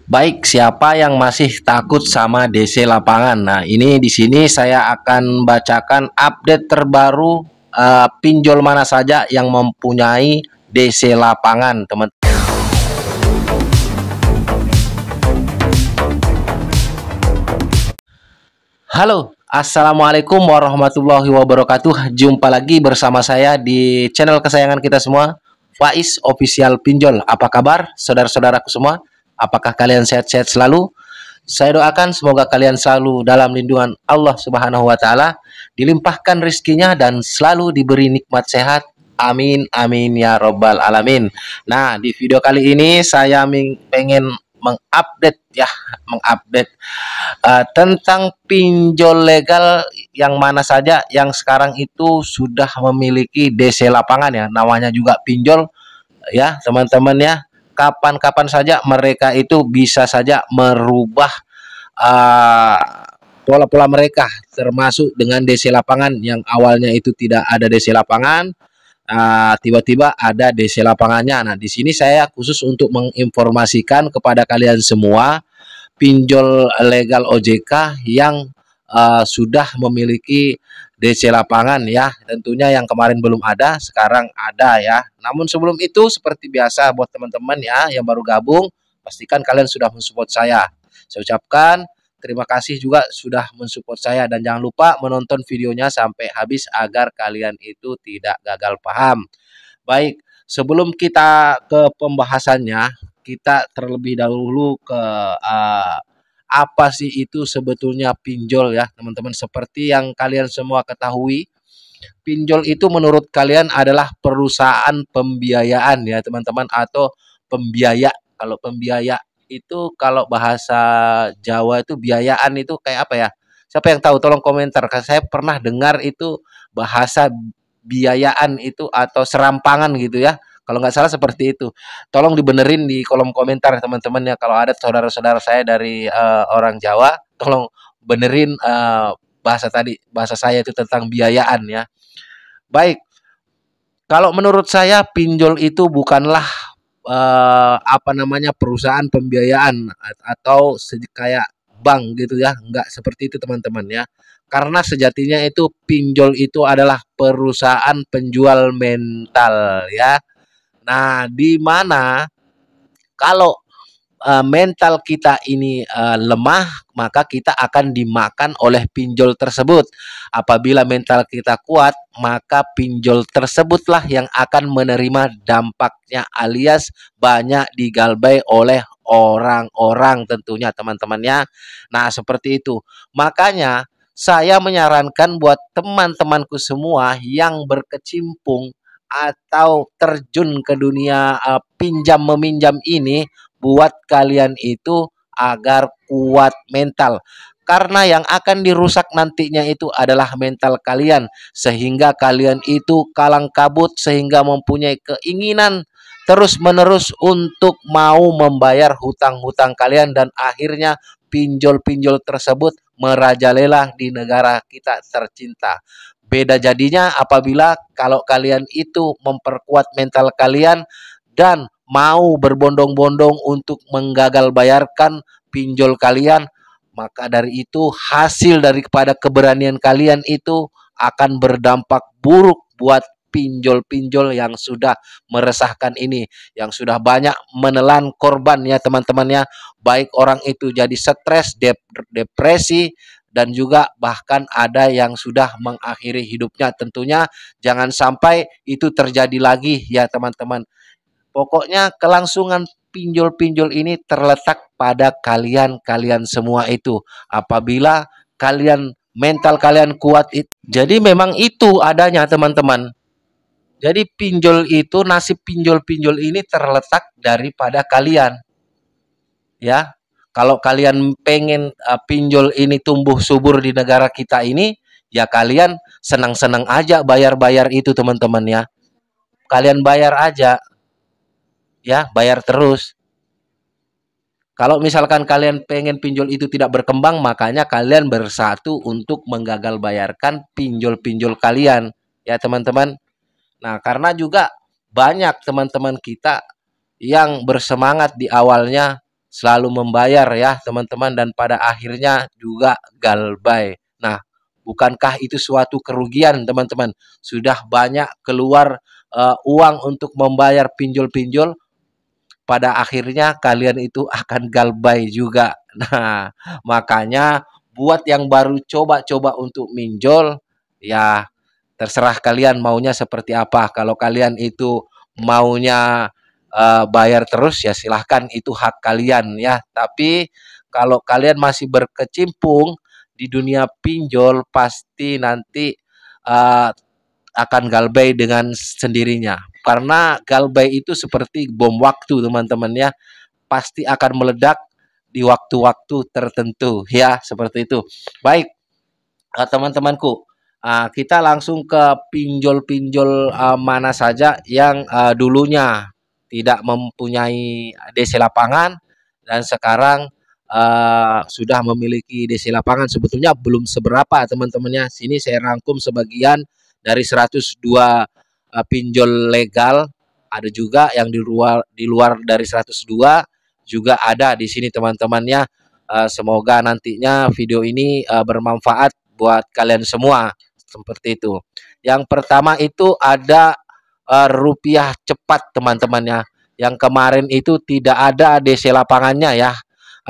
Baik, siapa yang masih takut sama DC lapangan? Nah, ini di sini saya akan bacakan update terbaru pinjol mana saja yang mempunyai DC lapangan, teman. Halo, assalamualaikum warahmatullahi wabarakatuh. Jumpa lagi bersama saya di channel kesayangan kita semua, Faiz Official Pinjol. Apa kabar, saudara-saudaraku semua? Apakah kalian sehat-sehat selalu? Saya doakan semoga kalian selalu dalam lindungan Allah Subhanahu wa taala, dilimpahkan rezekinya dan selalu diberi nikmat sehat. Amin amin ya robbal alamin. Nah, di video kali ini saya pengen mengupdate ya, mengupdate tentang pinjol legal yang mana saja yang sekarang itu sudah memiliki DC lapangan ya. Namanya juga pinjol ya, teman-teman ya. Kapan-kapan saja mereka itu bisa saja merubah uh, pola-pola mereka, termasuk dengan DC lapangan yang awalnya itu tidak ada DC lapangan, tiba-tiba ada DC lapangannya. Nah, di sini saya khusus untuk menginformasikan kepada kalian semua pinjol legal OJK yang sudah memiliki DC lapangan ya. Tentunya yang kemarin belum ada, sekarang ada ya. Namun sebelum itu seperti biasa buat teman-teman ya yang baru gabung, pastikan kalian sudah mensupport saya. Saya ucapkan terima kasih juga sudah mensupport saya dan jangan lupa menonton videonya sampai habis agar kalian itu tidak gagal paham. Baik, sebelum kita ke pembahasannya, kita terlebih dahulu ke apa sih itu sebetulnya pinjol ya, teman-teman. Seperti yang kalian semua ketahui, pinjol itu menurut kalian adalah perusahaan pembiayaan ya, teman-teman, atau pembiaya. Kalau pembiaya itu kalau bahasa Jawa itu biayaan itu kayak apa ya? Siapa yang tahu tolong komentar. Karena saya pernah dengar itu bahasa biayaan itu atau serampangan gitu ya. Kalau nggak salah seperti itu. Tolong dibenerin di kolom komentar teman-teman ya. Kalau ada saudara-saudara saya dari orang Jawa, tolong benerin bahasa tadi, bahasa saya itu tentang biayaan ya. Baik, kalau menurut saya pinjol itu bukanlah apa namanya perusahaan pembiayaan atau kayak bank gitu ya, enggak seperti itu teman-teman ya. Karena sejatinya itu pinjol itu adalah perusahaan penjual mental ya. Nah, di mana kalau mental kita ini lemah, maka kita akan dimakan oleh pinjol tersebut. Apabila mental kita kuat, maka pinjol tersebutlah yang akan menerima dampaknya alias banyak digalbai oleh orang-orang tentunya teman-temannya. Nah, seperti itu. Makanya saya menyarankan buat teman-temanku semua yang berkecimpung atau terjun ke dunia pinjam meminjam ini, buat kalian itu agar kuat mental. Karena yang akan dirusak nantinya itu adalah mental kalian. Sehingga kalian itu kalang kabut, sehingga mempunyai keinginan terus-menerus untuk mau membayar hutang-hutang kalian. Dan akhirnya pinjol-pinjol tersebut merajalela di negara kita tercinta. Beda jadinya apabila kalau kalian itu memperkuat mental kalian dan mau berbondong-bondong untuk menggagal bayarkan pinjol kalian, maka dari itu hasil daripada keberanian kalian itu akan berdampak buruk buat pinjol-pinjol yang sudah meresahkan ini, yang sudah banyak menelan korban ya teman-temannya, baik orang itu jadi stres, depresi, dan juga bahkan ada yang sudah mengakhiri hidupnya. Tentunya jangan sampai itu terjadi lagi ya teman-teman. Pokoknya kelangsungan pinjol-pinjol ini terletak pada kalian semua itu. Apabila kalian mental kalian kuat, jadi memang itu adanya teman-teman. Jadi pinjol itu, nasib pinjol-pinjol ini terletak daripada kalian. Ya, kalau kalian pengen pinjol ini tumbuh subur di negara kita ini, ya kalian senang-senang aja bayar-bayar itu teman-teman ya. Kalian bayar aja, ya bayar terus. Kalau misalkan kalian pengen pinjol itu tidak berkembang, makanya kalian bersatu untuk menggagal bayarkan pinjol-pinjol kalian, ya teman-teman. Nah, karena juga banyak teman-teman kita yang bersemangat di awalnya selalu membayar ya teman-teman, dan pada akhirnya juga galbay. Nah, bukankah itu suatu kerugian teman-teman? Sudah banyak keluar uang untuk membayar pinjol-pinjol, pada akhirnya kalian itu akan galbay juga. Nah, makanya buat yang baru coba-coba untuk minjol, ya terserah kalian maunya seperti apa. Kalau kalian itu maunya bayar terus, ya silahkan, itu hak kalian ya. Tapi kalau kalian masih berkecimpung di dunia pinjol, pasti nanti uh, akan galbay dengan sendirinya. Karena galbay itu seperti bom waktu teman-teman ya, pasti akan meledak di waktu-waktu tertentu ya, seperti itu. Baik, teman-temanku, kita langsung ke pinjol-pinjol mana saja yang dulunya tidak mempunyai DC lapangan dan sekarang sudah memiliki DC lapangan. Sebetulnya belum seberapa teman-temannya. Sini saya rangkum sebagian dari 102 pinjol legal. Ada juga yang di luar dari 102 juga ada di sini teman-temannya. Semoga nantinya video ini bermanfaat buat kalian semua, seperti itu. Yang pertama itu ada rupiah cepat teman-temannya. Yang kemarin itu tidak ada DC lapangannya ya,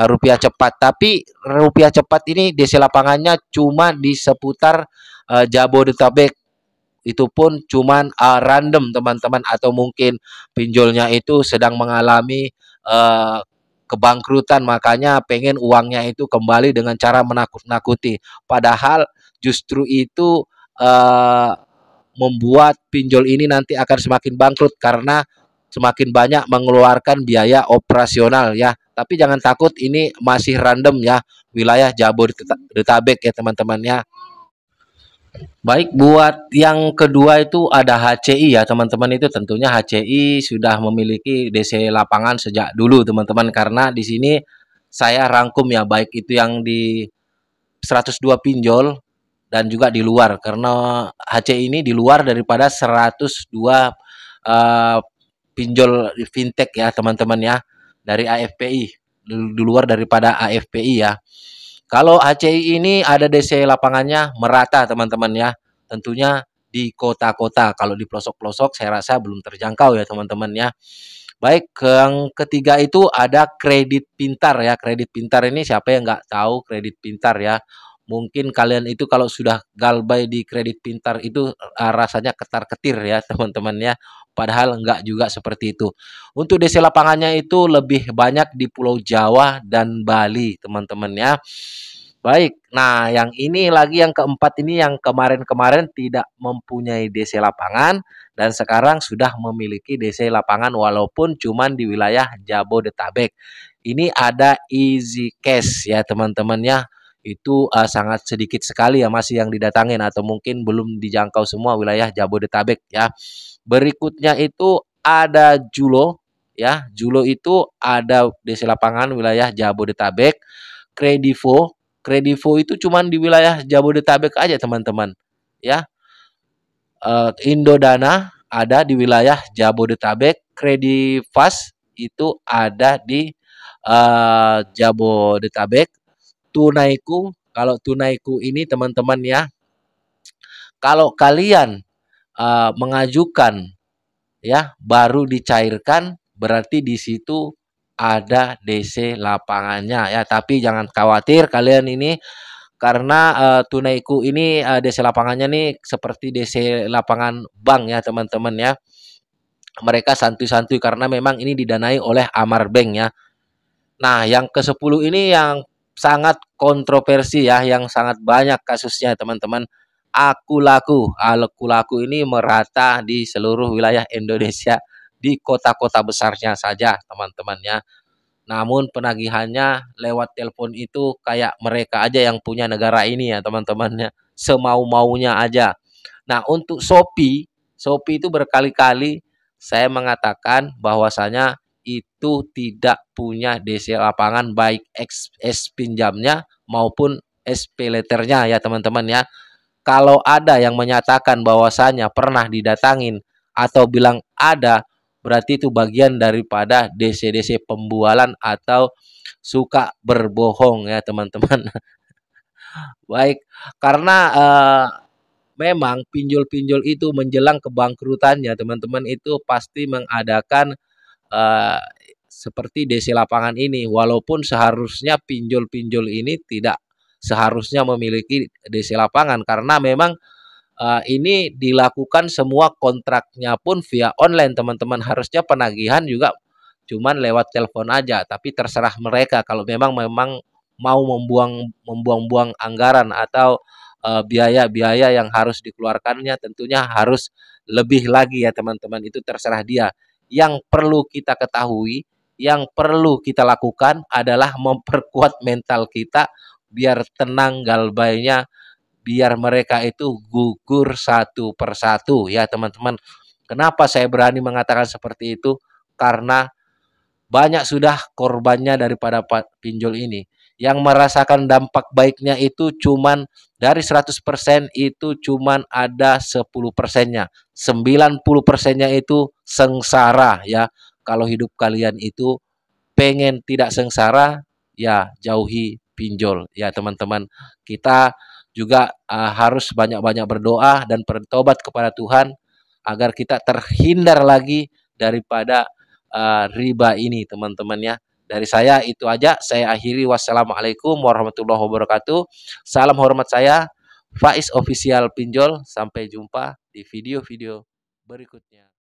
rupiah cepat. Tapi rupiah cepat ini DC lapangannya cuma di seputar Jabodetabek. Itu pun cuman random teman-teman, atau mungkin pinjolnya itu sedang mengalami kebangkrutan, makanya pengen uangnya itu kembali dengan cara menakut-nakuti. Padahal justru itu membuat pinjol ini nanti akan semakin bangkrut karena semakin banyak mengeluarkan biaya operasional ya. Tapi jangan takut, ini masih random ya, wilayah Jabodetabek ya teman-teman ya. Baik, buat yang kedua itu ada HCI ya teman-teman. Itu tentunya HCI sudah memiliki DC lapangan sejak dulu teman-teman, karena di sini saya rangkum ya, baik itu yang di 102 pinjol dan juga di luar, karena HCI ini di luar daripada 102 pinjol fintech ya teman-teman ya, dari AFPI, di luar daripada AFPI ya. Kalau HCI ini ada DC lapangannya merata teman-teman ya. Tentunya di kota-kota. Kalau di pelosok-pelosok saya rasa belum terjangkau ya teman-teman ya. Baik, yang ketiga itu ada kredit pintar ya. Kredit pintar ini siapa yang nggak tahu kredit pintar ya. Mungkin kalian itu kalau sudah galbay di kredit pintar itu rasanya ketar-ketir ya teman-teman ya. Padahal enggak juga seperti itu. Untuk DC lapangannya itu lebih banyak di Pulau Jawa dan Bali teman-teman ya. Baik, nah yang ini lagi, yang keempat ini, yang kemarin-kemarin tidak mempunyai DC lapangan dan sekarang sudah memiliki DC lapangan walaupun cuman di wilayah Jabodetabek. Ini ada Easy Cash ya teman-teman ya. Itu sangat sedikit sekali ya masih yang didatangin, atau mungkin belum dijangkau semua wilayah Jabodetabek ya. Berikutnya itu ada Julo ya. Julo itu ada DC lapangan wilayah Jabodetabek. Kredivo, Kredivo itu cuman di wilayah Jabodetabek aja teman-teman ya. Indodana ada di wilayah Jabodetabek. Kredivas itu ada di Jabodetabek. Tunaiku, kalau Tunaiku ini teman-teman ya, kalau kalian mengajukan ya baru dicairkan, berarti di situ ada DC lapangannya ya. Tapi jangan khawatir kalian ini, karena Tunaiku ini DC lapangannya nih seperti DC lapangan bank ya teman-teman ya. Mereka santuy-santuy karena memang ini didanai oleh Amar Bank ya. Nah, yang ke-10 ini yang sangat kontroversi ya, yang sangat banyak kasusnya teman-teman. Aku Laku ini merata di seluruh wilayah Indonesia, di kota-kota besarnya saja teman-teman ya. Namun penagihannya lewat telepon itu kayak mereka aja yang punya negara ini ya teman-temannya, semau-maunya aja. Nah, untuk Shopee itu berkali-kali saya mengatakan bahwasanya itu tidak punya DC lapangan, baik S pinjamnya maupun SP letternya ya teman-teman ya. Kalau ada yang menyatakan bahwasanya pernah didatangin atau bilang ada, berarti itu bagian daripada DC-DC pembualan atau suka berbohong ya teman-teman. Baik, karena memang pinjol-pinjol itu menjelang kebangkrutannya teman-teman itu pasti mengadakan eh, seperti DC lapangan ini, walaupun seharusnya pinjol-pinjol ini tidak seharusnya memiliki DC lapangan karena memang ini dilakukan semua kontraknya pun via online teman-teman. Harusnya penagihan juga cuman lewat telepon aja, tapi terserah mereka kalau memang mau membuang-buang anggaran atau biaya-biaya yang harus dikeluarkannya tentunya harus lebih lagi ya teman-teman, itu terserah dia. Yang perlu kita ketahui, yang perlu kita lakukan adalah memperkuat mental kita biar tenang galbainya, biar mereka itu gugur satu persatu ya teman-teman. Kenapa saya berani mengatakan seperti itu? Karena banyak sudah korbannya daripada pinjol ini. Yang merasakan dampak baiknya itu cuman dari 100% itu cuman ada 10%-nya. 90%-nya itu sengsara ya. Kalau hidup kalian itu pengen tidak sengsara, ya jauhi pinjol ya teman-teman. Kita juga harus banyak-banyak berdoa dan bertobat kepada Tuhan agar kita terhindar lagi daripada riba ini teman-teman ya. Dari saya itu aja, saya akhiri. Wassalamualaikum warahmatullahi wabarakatuh. Salam hormat saya, Faiz Official Pinjol. Sampai jumpa di video-video berikutnya.